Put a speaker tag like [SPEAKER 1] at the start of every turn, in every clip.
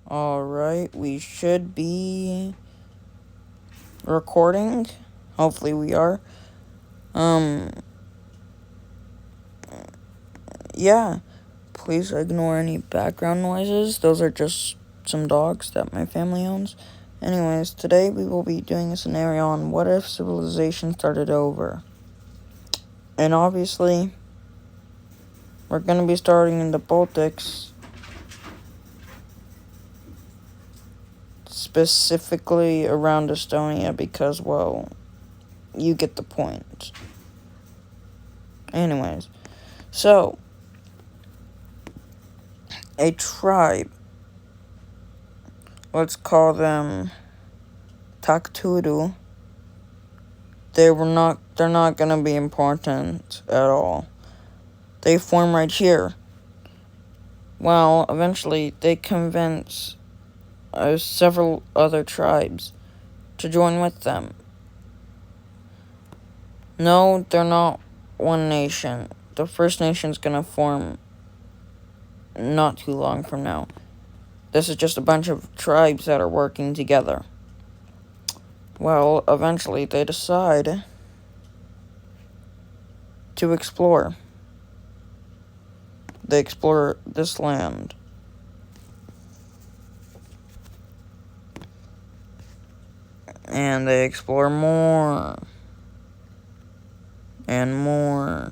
[SPEAKER 1] Alright, we should be recording. Hopefully we are. Yeah. Please ignore any background noises. Those are just some dogs that my family owns. Anyways, today we will be doing a scenario on what if civilization started over. And obviously, we're going to be starting in the Baltics. Specifically around Estonia because, well, you get the point. Anyways, so, a tribe, let's call them Takturu, they're not gonna be important at all. They form right here. Well, eventually they convince several other tribes to join with them. No, they're not one nation. The First Nation's gonna form not too long from now. This is just a bunch of tribes that are working together. Well, eventually they decide to explore. They explore this land. And they explore more. And more.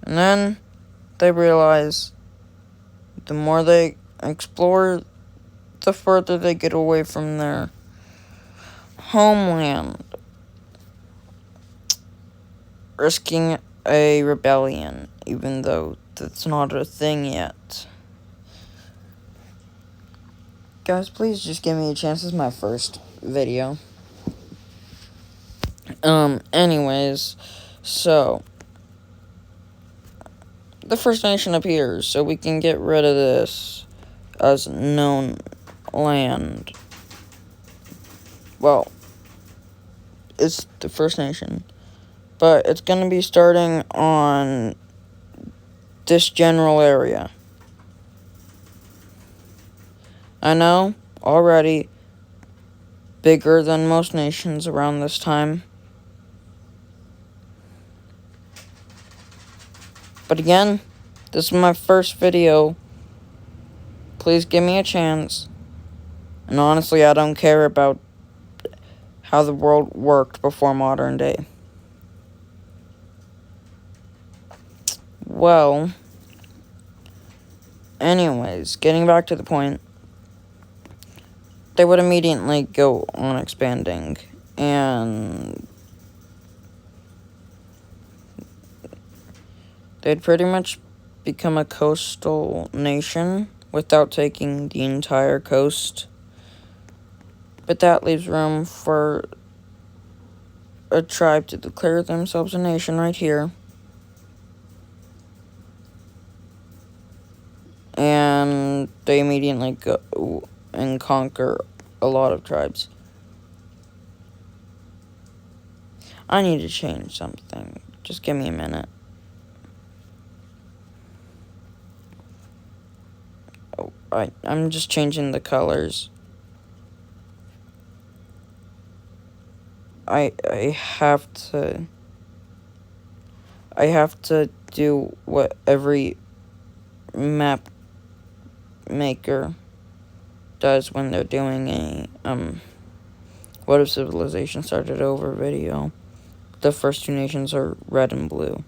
[SPEAKER 1] And then they realize the more they explore, the further they get away from their homeland, risking a rebellion, even though that's not a thing yet. Guys, please just give me a chance. This is my first video. Anyways, so the First Nation appears, so we can get rid of this as known land. Well, it's the First Nation, but it's going to be starting on this general area. I know, already bigger than most nations around this time. But again, this is my first video. Please give me a chance. And honestly, I don't care about how the world worked before modern day. Well, anyways, getting back to the point, they would immediately go on expanding, and they'd pretty much become a coastal nation without taking the entire coast. But that leaves room for a tribe to declare themselves a nation right here. And they immediately go and conquer a lot of tribes. I need to change something. Just give me a minute. Oh, I'm just changing the colors. I have to do what every map maker does when they're doing a what if civilization started over video. The first two nations are red and blue.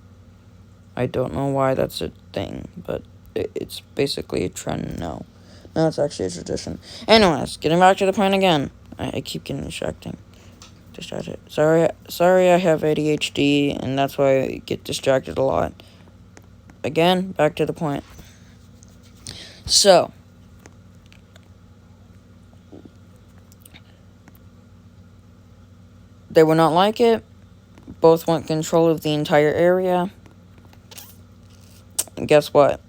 [SPEAKER 1] I don't know why that's a thing, but it's basically a trend now. No, it's actually a tradition. Anyways, getting back to the point again. I keep getting distracted. Sorry I have ADHD, and that's why I get distracted a lot. Again, back to the point. So, they would not like it. Both want control of the entire area. And guess what?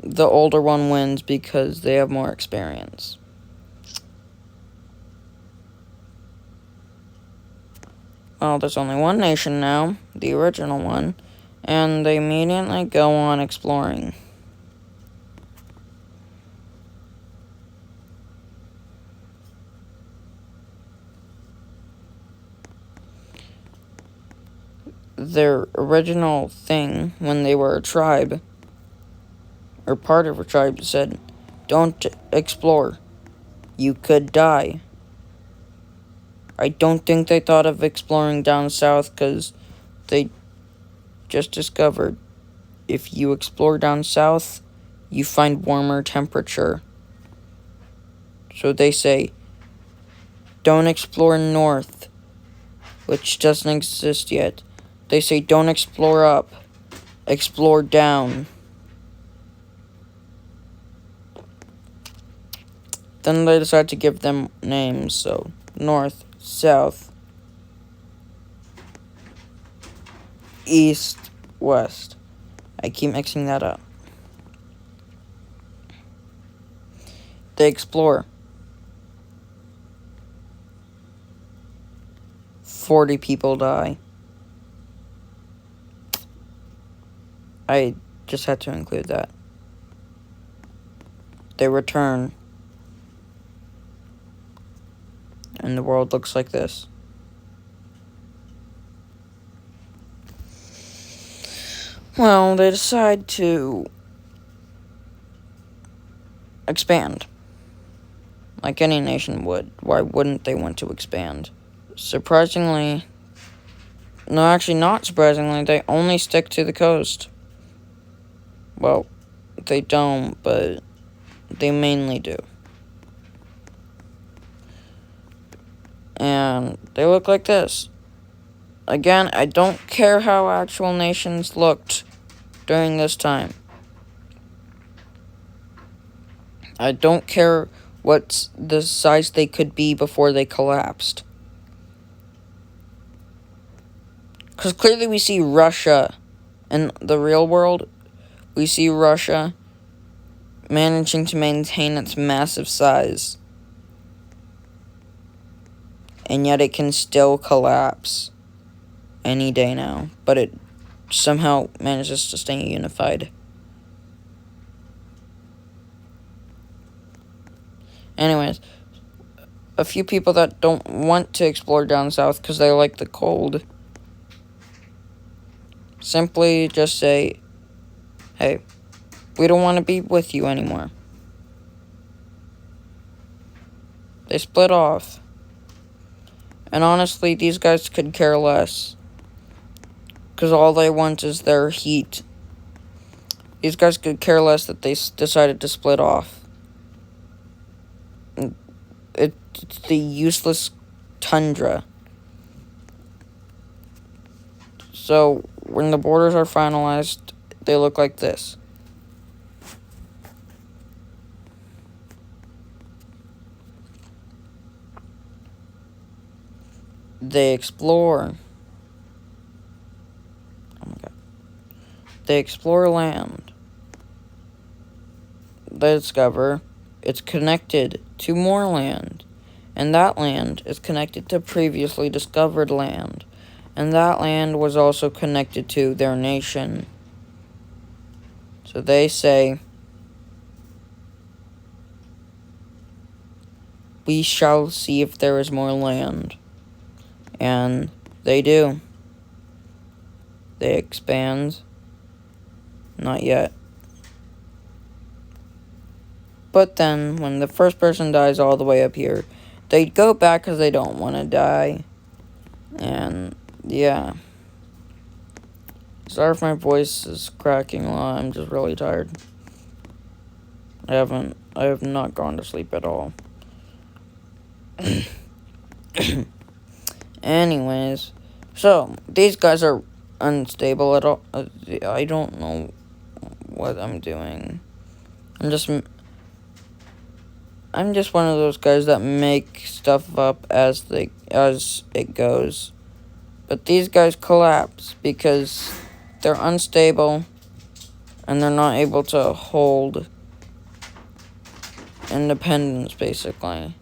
[SPEAKER 1] The older one wins because they have more experience. Well, there's only one nation now, the original one, and they immediately go on exploring. their original thing when they were a tribe, or part of a tribe, said, don't explore. You could die. I don't think they thought of exploring down south because they just discovered if you explore down south, you find warmer temperature. So they say, don't explore north, which doesn't exist yet. They say, don't explore up, explore down. Then they decide to give them names, so north, south, east, west. I keep mixing that up. They explore. 40 people die. I just had to include that. They return. And the world looks like this. Well, they decide to expand. Like any nation would. Why wouldn't they want to expand? Surprisingly, no, actually not surprisingly, they only stick to the coast. Well, they don't, but they mainly do. And they look like this. Again, I don't care how actual nations looked during this time. I don't care what the size they could be before they collapsed. Because clearly we see Russia in the real world. We see Russia managing to maintain its massive size. And yet it can still collapse any day now. But it somehow manages to stay unified. Anyways, a few people that don't want to explore down south because they like the cold simply just say, hey, we don't want to be with you anymore. They split off. And honestly, these guys could care less. Because all they want is their heat. These guys could care less that they decided to split off. It's the useless tundra. So, when the borders are finalized, they look like this. They explore. Oh my god. They explore land. They discover it's connected to more land. And that land is connected to previously discovered land. And that land was also connected to their nation. So they say, we shall see if there is more land. And they do. They expand. Not yet. But then, when the first person dies all the way up here, they go back because they don't want to die. And, yeah. Sorry if my voice is cracking a lot. I'm just really tired. I have not gone to sleep at all. Anyways, so, these guys are unstable at all. I don't know what I'm doing. I'm just one of those guys that make stuff up as it goes. But these guys collapse because they're unstable and they're not able to hold independence, basically.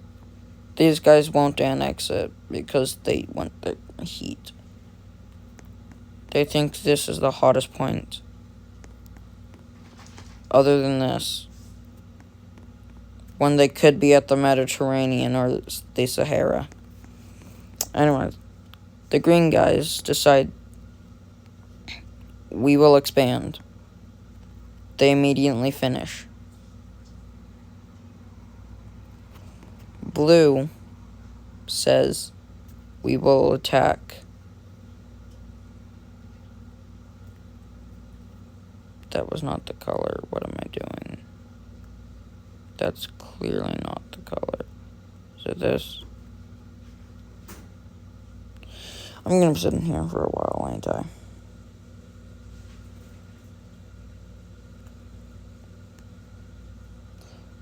[SPEAKER 1] These guys won't annex it because they want the heat. They think this is the hottest point. Other than this. When they could be at the Mediterranean or the Sahara. Anyways, the green guys decide we will expand. They immediately finish. Blue says, we will attack. That was not the color. What am I doing? That's clearly not the color. Is it this? I'm gonna be sitting here for a while, ain't I?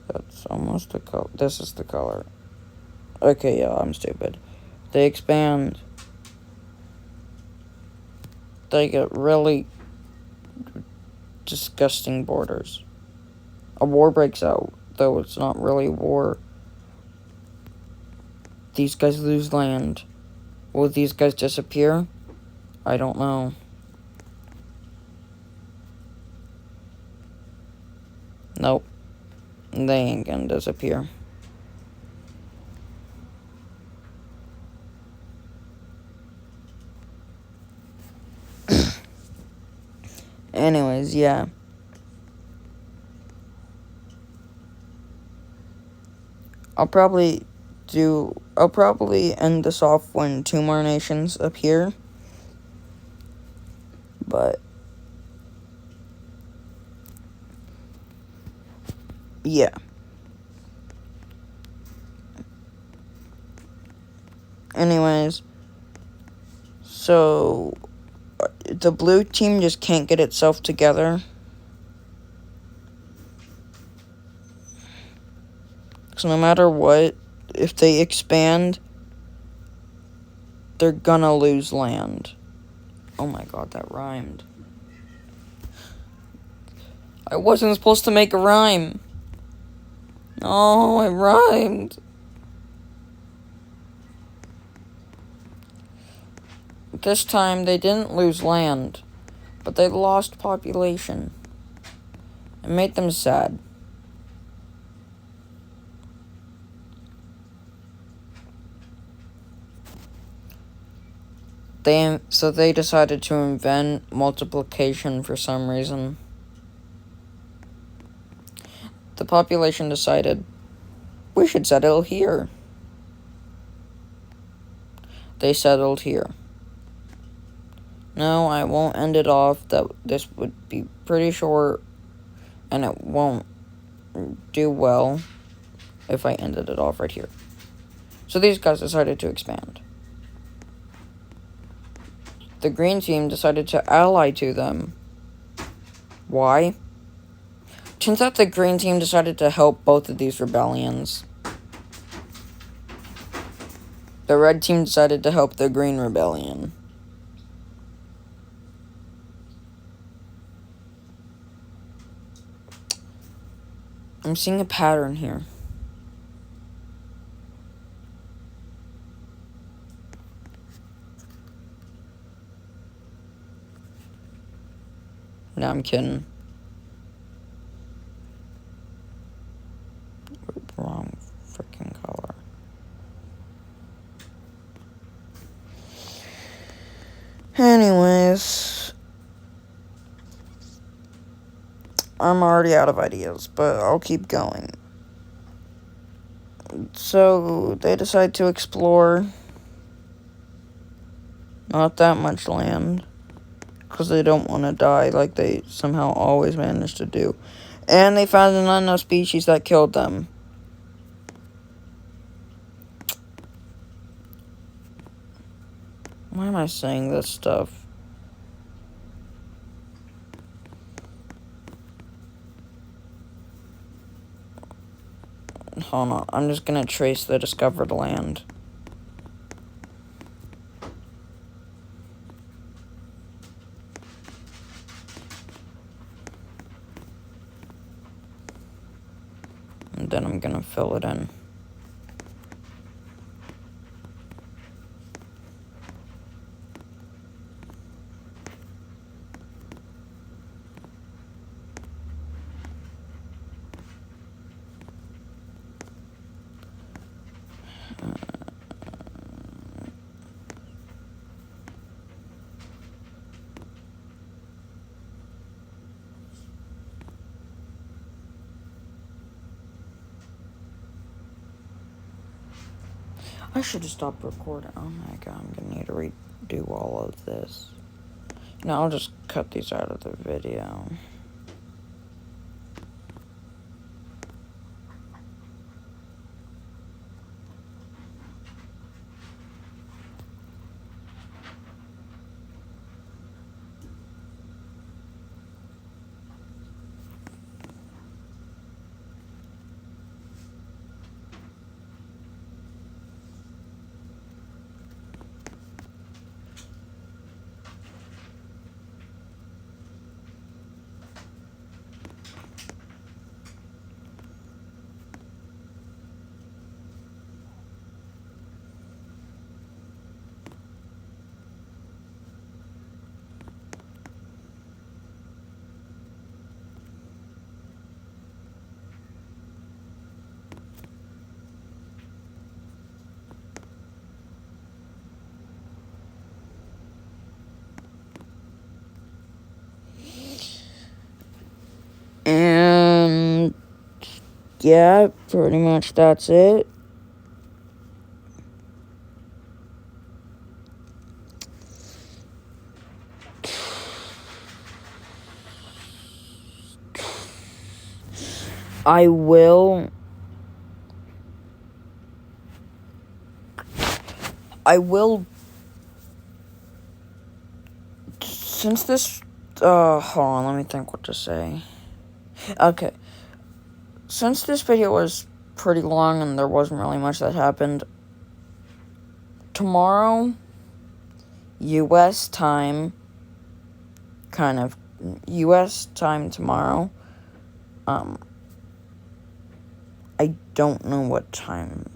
[SPEAKER 1] That's almost the color. This is the color. Okay, yeah, I'm stupid. They expand. They get really disgusting borders. A war breaks out, though it's not really a war. These guys lose land. Will these guys disappear? I don't know. Nope. They ain't gonna disappear. Anyways, yeah. I'll probably end this off when 2 more nations appear. But yeah. Anyways, so the blue team just can't get itself together. So no matter what, if they expand, they're gonna lose land. Oh my god, that rhymed. I wasn't supposed to make a rhyme. Oh, it rhymed. This time, they didn't lose land, but they lost population. It made them sad. So they decided to invent multiplication for some reason. The population decided, we should settle here. They settled here. No, I won't end it off. This would be pretty short, and it won't do well if I ended it off right here. So these guys decided to expand. The green team decided to ally to them. Why? Turns out the green team decided to help both of these rebellions. The red team decided to help the green rebellion. I'm seeing a pattern here. No, I'm kidding. Wrong freaking color. Anyways, I'm already out of ideas, but I'll keep going. So, they decide to explore not that much land, because they don't want to die like they somehow always manage to do. And they found an unknown species that killed them. Why am I saying this stuff? Hold on, I'm just gonna trace the discovered land. And then I'm gonna fill it in. I should have stopped recording. Oh my god, I'm gonna need to redo all of this. No, I'll just cut these out of the video. And yeah, pretty much that's it. I will since this hold on, let me think what to say. Okay. Since this video was pretty long and there wasn't really much that happened, tomorrow, US time, US time tomorrow, I don't know what time,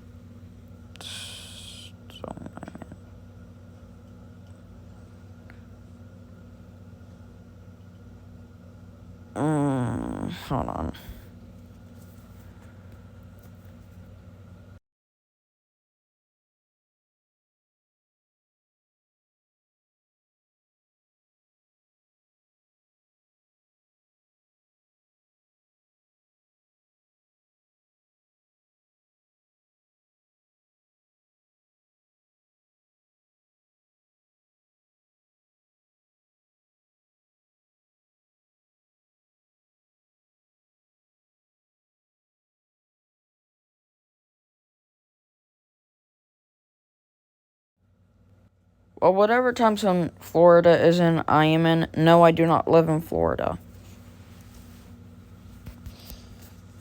[SPEAKER 1] hold on. Well, whatever time zone Florida is in, I am in. No, I do not live in Florida.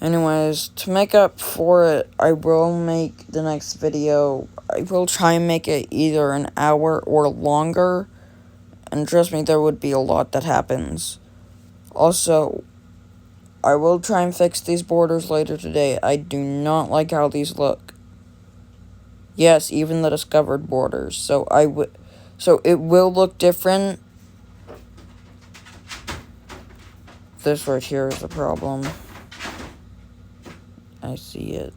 [SPEAKER 1] Anyways, to make up for it, I will make the next video. I will try and make it either an hour or longer. And trust me, there would be a lot that happens. Also, I will try and fix these borders later today. I do not like how these look. Yes, even the discovered borders. So it will look different. This right here is the problem. I see it.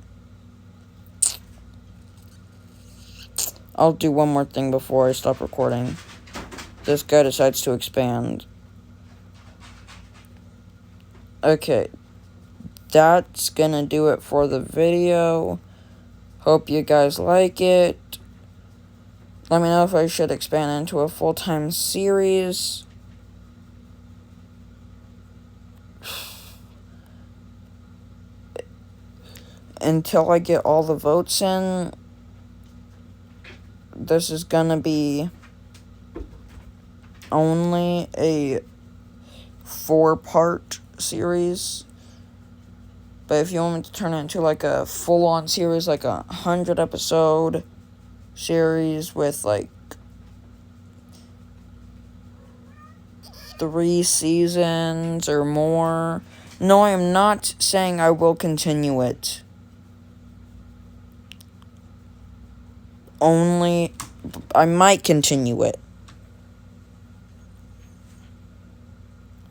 [SPEAKER 1] I'll do one more thing before I stop recording. This guy decides to expand. Okay. That's gonna do it for the video. Hope you guys like it. Let me know if I should expand into a full-time series. Until I get all the votes in, this is gonna be only a 4-part series. But if you want me to turn it into like a full-on series, like a 100-episode series with like 3 seasons or more. No, I am not saying I will continue it. Only, I might continue it.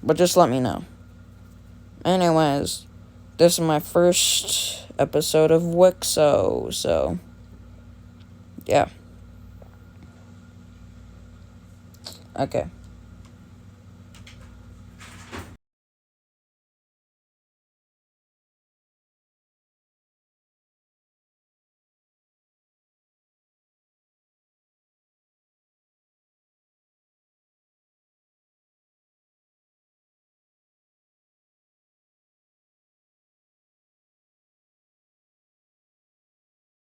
[SPEAKER 1] But just let me know. Anyways, this is my first episode of Wicso, so, yeah. Okay.